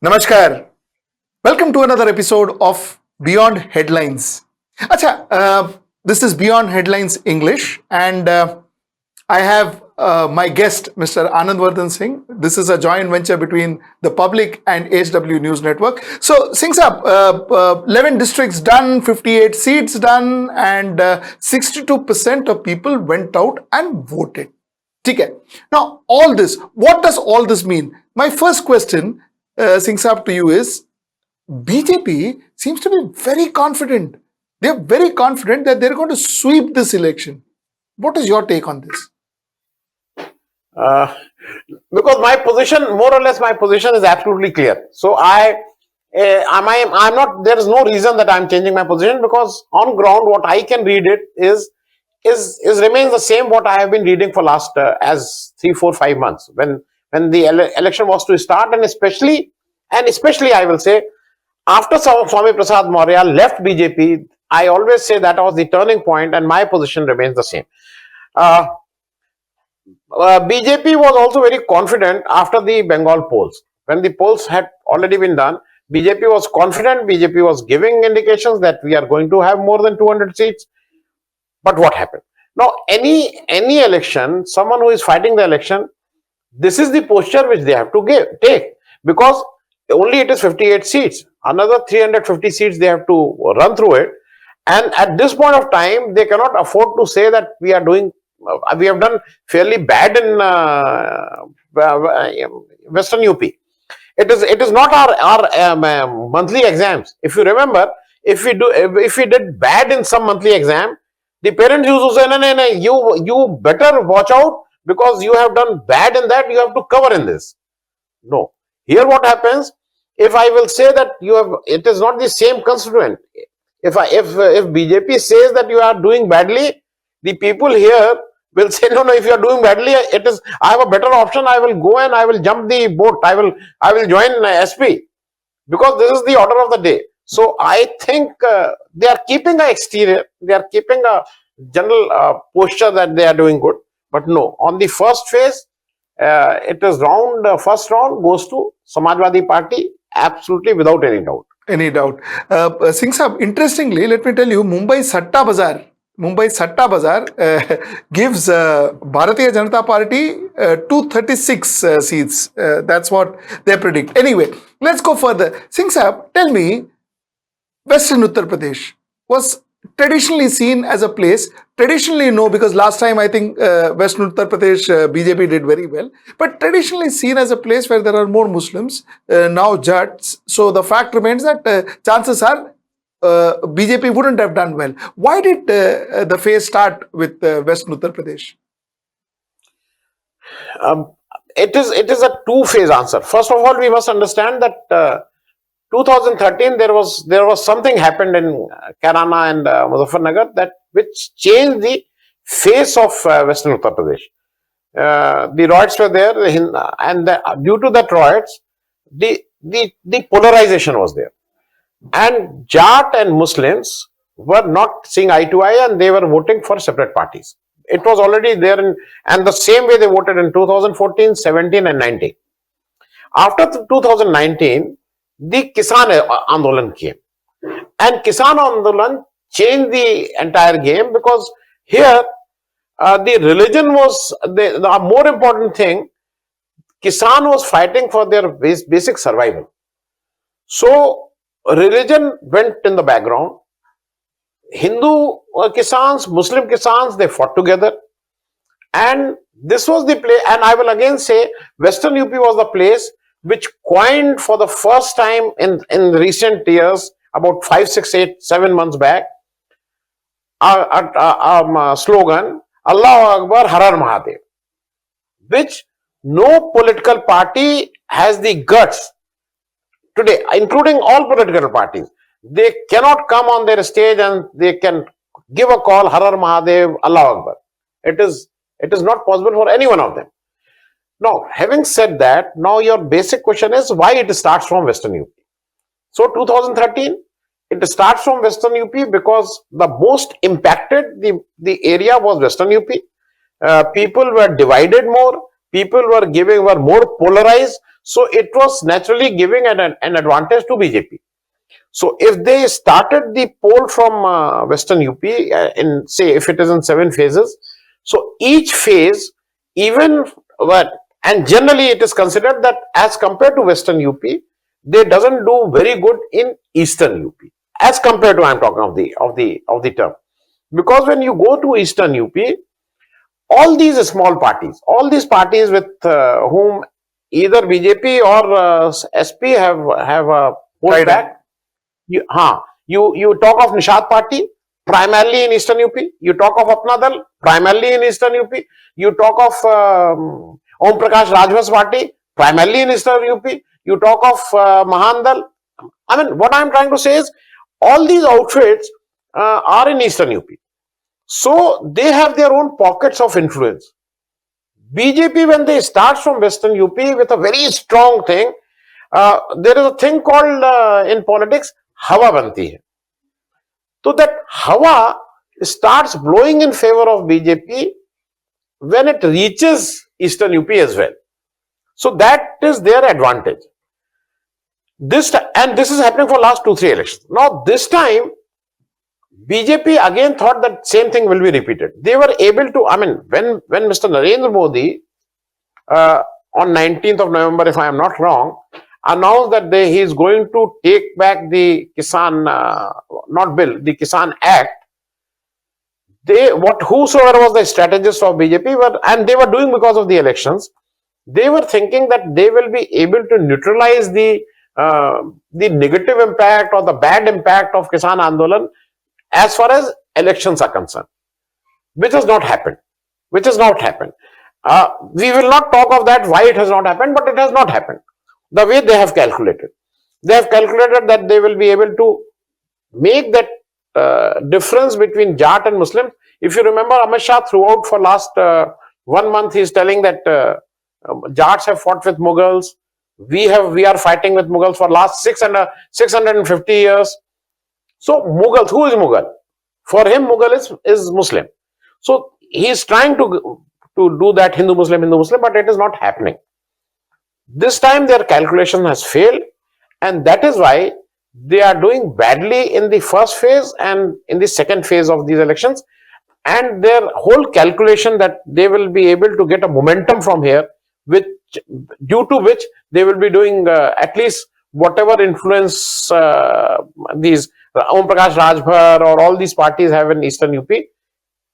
Namaskar. Welcome to another episode of Beyond Headlines. This is Beyond Headlines English, and I have my guest, Mr. Anandvardhan Singh. This is a joint venture between the Public and HW News Network. So, Singh Saab, 11 districts done, 58 seats done, and 62% of people went out and voted. Okay. Now, all this, what does all this mean? My first question, Singh Saab, to you is, BJP seems to be very confident. They're very confident that they're going to sweep this election. What is your take on this? Because my position, more or less, my position is absolutely clear. So I'm not. There is no reason that I'm changing my position, because on ground, what I can read it is remains the same what I have been reading for last as 3, 4, 5 months when the election was to start, and especially I will say after Swami Prasad Maurya left BJP. I always say that was the turning point, and my position remains the same. BJP was also very confident after the Bengal polls. When the polls had already been done, BJP was confident. BJP was giving indications that we are going to have more than 200 seats. But what happened? Now, any election, someone who is fighting the election, this is the posture which they have to take, because only it is 58 seats. Another 350 seats they have to run through it. And at this point of time, they cannot afford to say that we have done fairly bad in Western UP. It is not our monthly exams. If you remember, if we did bad in some monthly exam, the parents used to say, no, you better watch out, because you have done bad in that, you have to cover in this. No. Here what happens, if I will say that it is not the same constituent. If BJP says that you are doing badly, the people here will say, no, if you are doing badly, I have a better option. I will go and I will jump the boat. I will join SP, because this is the order of the day. So I think they are keeping an exterior, they are keeping a general posture that they are doing good. But no, on the first phase, it is first round goes to Samajwadi Party, absolutely without any doubt. Any doubt. Singh Saab, interestingly, let me tell you, Mumbai Satta Bazaar gives Bharatiya Janata Party 236 seats. That's what they predict. Anyway, let's go further. Singh Saab, tell me, Western Uttar Pradesh was traditionally seen as a place, traditionally no, because last time I think Western Uttar Pradesh BJP did very well, but traditionally seen as a place where there are more Muslims, now Jats. So the fact remains that chances are BJP wouldn't have done well. Why did the phase start with Western Uttar Pradesh? It is a two-phase answer. First of all, we must understand that 2013 there was something happened in Karana and Muzaffarnagar which changed the face of Western Uttar Pradesh. The riots were there, and due to that riots, the polarization was there, and Jat and Muslims were not seeing eye to eye, and they were voting for separate parties. It was already there, and the same way they voted in 2014, 17, and 19. After 2019. The Kisan Andolan came, and Kisan Andolan changed the entire game, because here the religion was the more important thing. Kisan was fighting for their basic survival. So religion went in the background. Hindu Kisans, Muslim Kisans, they fought together, and this was the place. And I will again say, Western UP was the place which coined for the first time in recent years, about 5, 6, 8, 7 months back, a slogan, Allahu Akbar, Har Har Mahadev, which no political party has the guts today, including all political parties. They cannot come on their stage and they can give a call, Har Har Mahadev, Allahu Akbar. It is not possible for any one of them. Now, having said that, now your basic question is why it starts from Western UP. So 2013, it starts from Western UP because the most impacted the area was Western UP. People were divided more. People were more polarized. So it was naturally giving an advantage to BJP. So if they started the poll from Western UP in, say, if it is in 7 phases, so each phase, even what, and generally it is considered that as compared to Western UP, they doesn't do very good in Eastern UP as compared to, I'm talking of the term, because when you go to Eastern UP, all these small parties, all these parties with whom either BJP or SP have pulled back. You talk of Nishad Party primarily in Eastern UP. You talk of Apna Dal primarily in Eastern UP. You talk of Om Prakash Rajbhas Party primarily in Eastern UP. You talk of Mahandal. I mean, what I am trying to say is all these outfits are in Eastern UP. So they have their own pockets of influence. BJP, when they start from Western UP with a very strong thing, there is a thing called in politics, hawa banti hai. So that hawa starts blowing in favor of BJP when it reaches Eastern UP as well. So that is their advantage. This is happening for last 2-3 elections. Now this time, BJP again thought that same thing will be repeated. They were able to, I mean, when Mr. Narendra Modi on 19th of November, if I am not wrong, announced that he is going to take back the Kisan, not bill, the Kisan Act. Whosoever was the strategist of BJP were, and they were doing because of the elections, they were thinking that they will be able to neutralize the negative impact or the bad impact of Kisan Andolan as far as elections are concerned, which has not happened. We will not talk of that, why it has not happened, but it has not happened. The way they have calculated. They have calculated that they will be able to make that difference between Jat and Muslims. If you remember, Amit Shah throughout for last 1 month, he is telling that Jats have fought with Mughals. We are fighting with Mughals for last 650 years. So Mughals, who is Mughal? For him, Mughal is Muslim. So he is trying to do that Hindu Muslim, but it is not happening. This time their calculation has failed, and that is why they are doing badly in the first phase and in the second phase of these elections. And their whole calculation that they will be able to get a momentum from here, due to which they will be doing at least whatever influence these Om Prakash Rajbhar or all these parties have in Eastern UP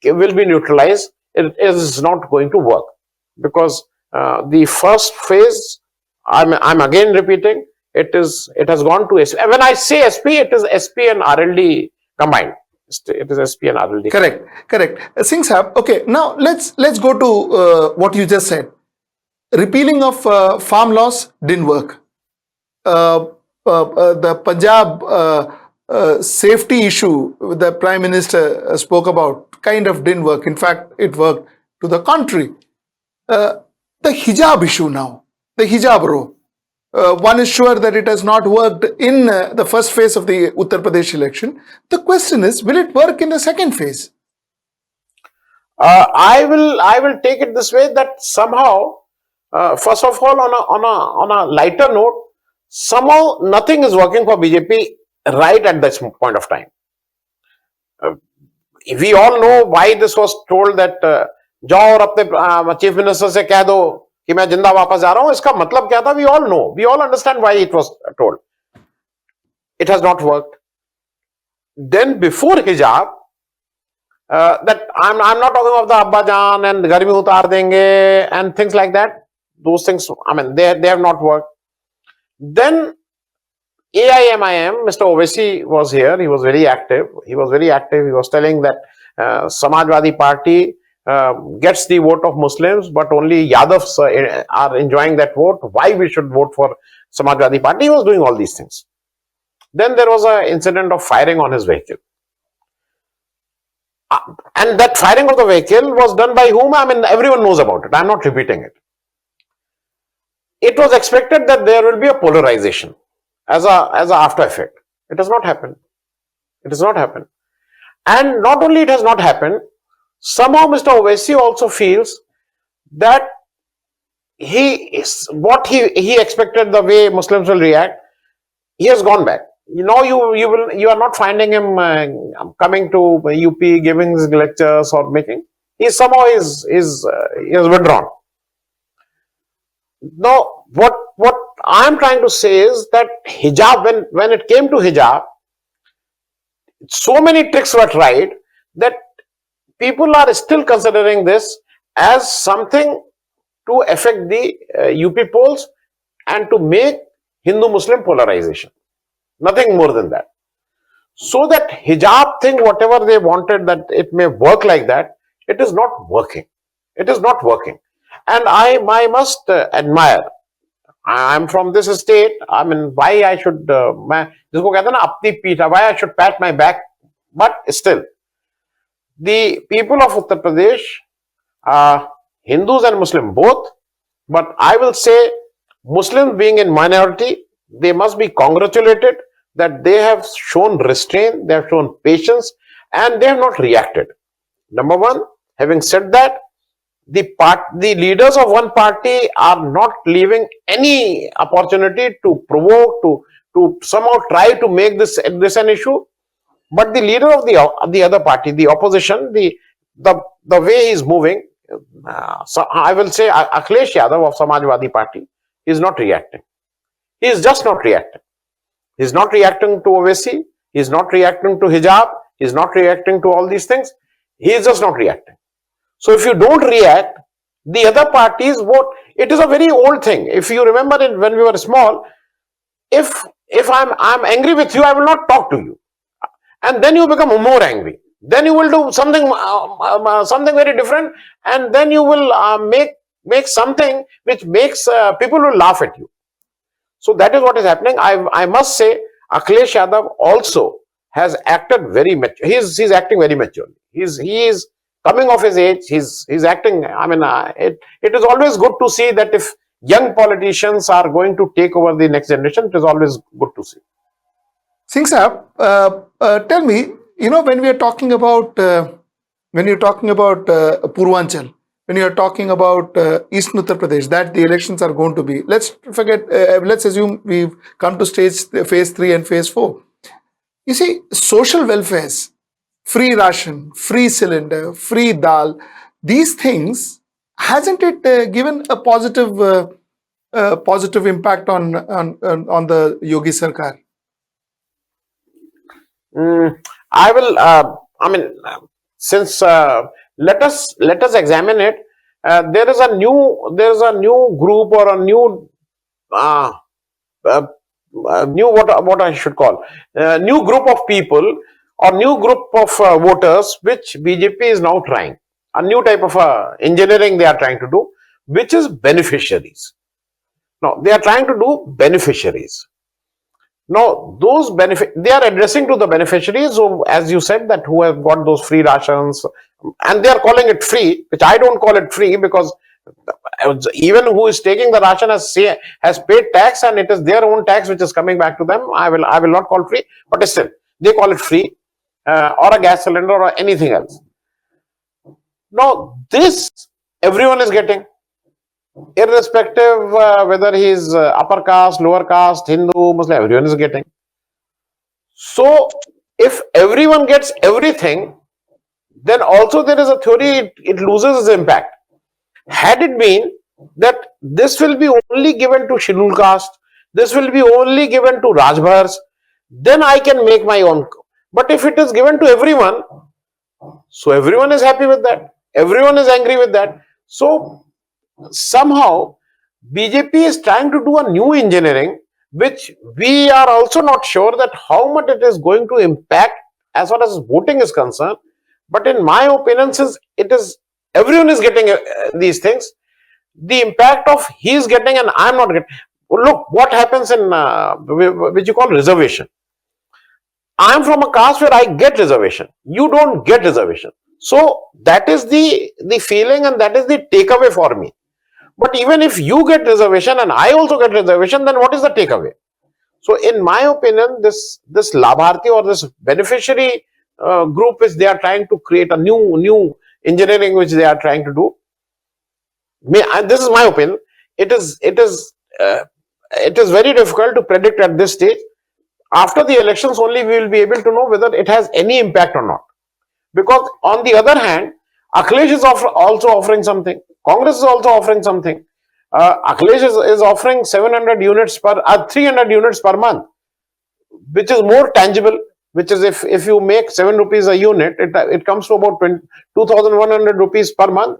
will be neutralized. It is not going to work because the first phase, I'm again repeating, it has gone to SP. When I say SP, it is SP and RLD combined. It is SP and RLD. Correct. Singh Saab, okay, now let's go to what you just said. Repealing of farm laws didn't work. The Punjab safety issue the Prime Minister spoke about kind of didn't work. In fact, it worked to the contrary. The hijab issue now, the hijab row. One is sure that it has not worked in the first phase of the Uttar Pradesh election. The question is, will it work in the second phase? I will take it this way, that somehow, first of all, on a lighter note, somehow nothing is working for BJP right at this point of time. We all know why this was told that जाओ और अपने chief minister से कह दो कि मैं जिंदा वापस जा रहा हूं. इसका मतलब क्या था? We all know, we all understand why it was told. It has not worked. Then before hijab, that I'm not talking of the Abba Jan and Garmi utar denge and things like that. Those things, I mean, they have not worked. Then AIMIM, Mr. Owaisi was here. He was very active. He was telling that Samajwadi Party gets the vote of Muslims, but only Yadavs are enjoying that vote. Why we should vote for Samajwadi Party? He was doing all these things. Then there was an incident of firing on his vehicle. And that firing of the vehicle was done by whom? I mean, everyone knows about it. I'm not repeating it. It was expected that there will be a polarization as a after effect. It has not happened. And not only it has not happened, somehow Mr. Owaisi also feels that what he expected the way Muslims will react, he has gone back. You are not finding him coming to UP giving his lectures or making. He somehow he has withdrawn. Now, what I am trying to say is that hijab, when it came to hijab, so many tricks were tried that people are still considering this as something to affect the UP polls and to make Hindu-Muslim polarization. Nothing more than that. So that hijab thing, whatever they wanted that it may work like that, it is not working. It is not working. And I must admire. I am from this state. I mean, why I should, जिसको कहते हैं ना अपनी पीठ, why I should pat my back. But still, the people of Uttar Pradesh are Hindus and Muslim both. But I will say, Muslims being in minority, they must be congratulated that they have shown restraint, they have shown patience, and they have not reacted. Number one, having said that, the leaders of one party are not leaving any opportunity to provoke, to somehow try to make this an issue. But the leader of the other party, the opposition, the way he is moving, so I will say Akhilesh Yadav of Samajwadi Party is not reacting. He is just not reacting. He is not reacting to Owaisi. He is not reacting to hijab. He is not reacting to all these things. He is just not reacting. So if you don't react, the other parties vote. It is a very old thing. If you remember it when we were small, if I'm angry with you, I will not talk to you, and then you become more angry. Then you will do something very different, and then you will make something which makes people will laugh at you. So that is what is happening. I must say, Akhilesh Yadav also has acted very mature. He's acting very maturely. He is coming of his age. He's acting. I mean, it is always good to see that if young politicians are going to take over the next generation, it is always good to see. Singh Saab, tell me, when we are talking about Purvanchal, when you are talking about Eastern Uttar Pradesh, that the elections are going to be, let's assume we've come to phase 3 and phase 4. You see, social welfares, free ration, free cylinder, free dal, these things, hasn't it given a positive impact on the Yogi Sarkar? I will. Since let us examine it. There is a new group or a new what I should call new group of people or new group of voters which BJP is now trying. A new type of engineering they are trying to do, which is beneficiaries. Now they are trying to do beneficiaries. Now, those they are addressing to the beneficiaries who, as you said, that who have got those free rations, and they are calling it free, which I don't call it free, because even who is taking the ration has paid tax, and it is their own tax which is coming back to them. I will not call free, but still they call it free, or a gas cylinder or anything else. Now, this everyone is getting, irrespective whether he is upper caste, lower caste, Hindu, Muslim, everyone is getting. So, if everyone gets everything, then also there is a theory it loses its impact. Had it been that this will be only given to scheduled caste, this will be only given to Rajbhars, then I can make my own. But if it is given to everyone, so everyone is happy with that. Everyone is angry with that. So, somehow BJP is trying to do a new engineering, which we are also not sure that how much it is going to impact as far as voting is concerned. But in my opinion, since everyone is getting these things, the impact of he is getting and I am not getting. Look what happens in which you call reservation. I am from a caste where I get reservation. You don't get reservation. So that is the feeling and that is the takeaway for me. But even if you get reservation and I also get reservation, then what is the takeaway? So in my opinion, this Labharti or this beneficiary group which they are trying to create, a new engineering which they are trying to do, this is my opinion, it is very difficult to predict at this stage. After the elections only we will be able to know whether it has any impact or not. Because on the other hand, Akhilesh is also offering something. Congress is also offering something. Akhilesh is offering 700 units 300 units per month, which is more tangible. Which is if you make 7 rupees a unit, it comes to about 2,100 rupees per month.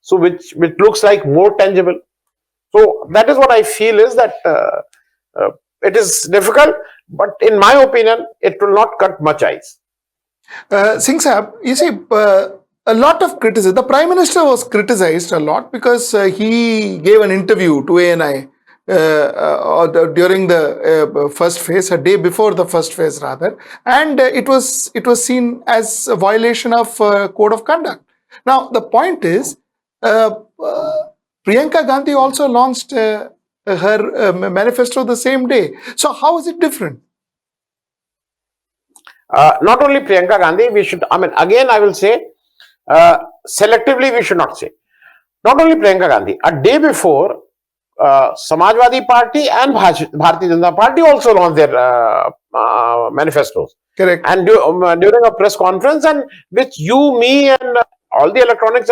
So which looks like more tangible. So that is what I feel is that it is difficult, but in my opinion, it will not cut much ice. Singh Sahab, you see, a lot of criticism. The Prime Minister was criticized a lot because he gave an interview to ANI during the first phase, a day before the first phase rather, and it was seen as a violation of code of conduct. Now the point is, Priyanka Gandhi also launched her manifesto the same day. So how is it different? Not only Priyanka Gandhi, we should, again I will say, selectively we should not say. Not only Priyanka Gandhi, a day before, Samajwadi Party and Bharatiya Janata Party also launched their manifestos. Correct. And during a press conference, and which you, me, and all the electronics,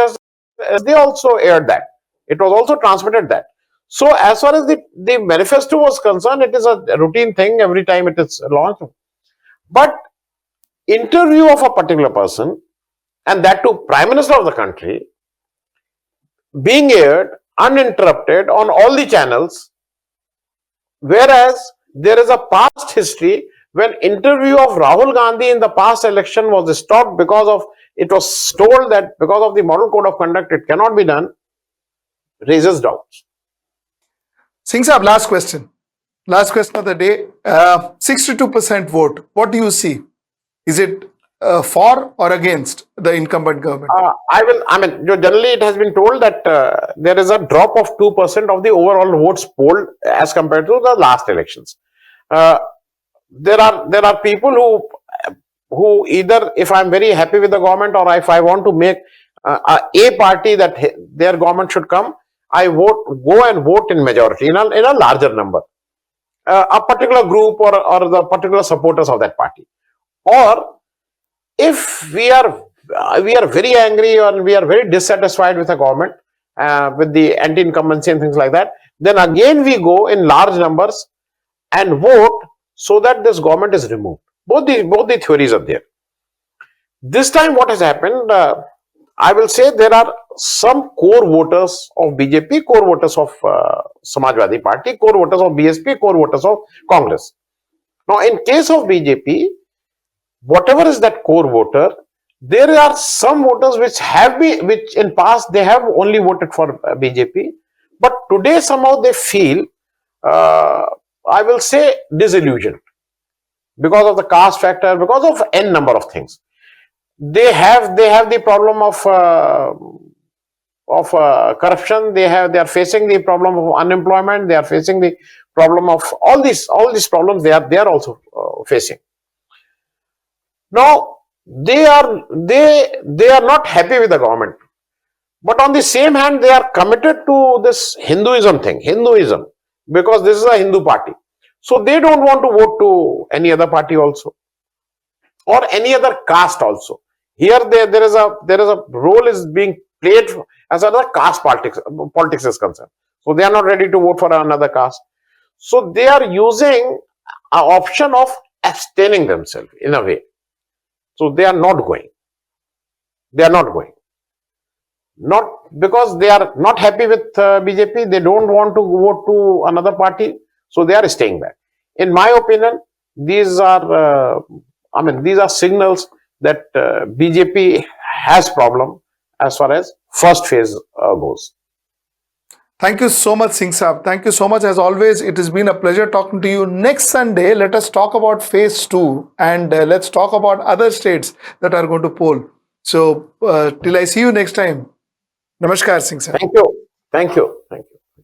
they also aired that. It was also transmitted that. So as far as the manifesto was concerned, it is a routine thing every time it is launched. But interview of a particular person, and that too Prime Minister of the country, being aired uninterrupted on all the channels, whereas there is a past history when interview of Rahul Gandhi in the past election was stopped because of, it was told that because of the model code of conduct it cannot be done, raises doubts. Singh Sahab, last question of the day. 62% vote. What do you see? Is it for or against the incumbent government? Generally it has been told that there is a drop of 2% of the overall votes polled as compared to the last elections. There are people who either, if I am very happy with the government or if I want to make a party that their government should come, I go and vote in majority in a larger number, a particular group or the particular supporters of that party. Or if we are very angry or we are very dissatisfied with the government, with the anti-incumbency and things like that, then again we go in large numbers and vote so that this government is removed. Both the theories are there. This time what has happened, I will say there are some core voters of BJP, core voters of Samajwadi Party, core voters of BSP, core voters of Congress. Now in case of BJP, whatever is that core voter, there are some voters which in past they have only voted for BJP, but today somehow they feel, I will say, disillusioned because of the caste factor, because of n number of things. They have the problem of corruption. They are facing the problem of unemployment. They are facing the problem of all these problems. They are also facing. Now they are not happy with the government, but on the same hand they are committed to this Hinduism, because this is a Hindu party. So they don't want to vote to any other party also, or any other caste also. Here there is a role is being played as far as caste politics is concerned. So they are not ready to vote for another caste. So they are using an option of abstaining themselves in a way. So they are not going. Not because they are not happy with BJP. They don't want to vote to another party. So they are staying back. In my opinion, these are signals that BJP has problem as far as first phase goes. Thank you so much, Singh Sahab. Thank you so much. As always, it has been a pleasure talking to you. Next Sunday, let us talk about phase 2 and let's talk about other states that are going to poll. So, till I see you next time. Namaskar, Singh Sahab. Thank you.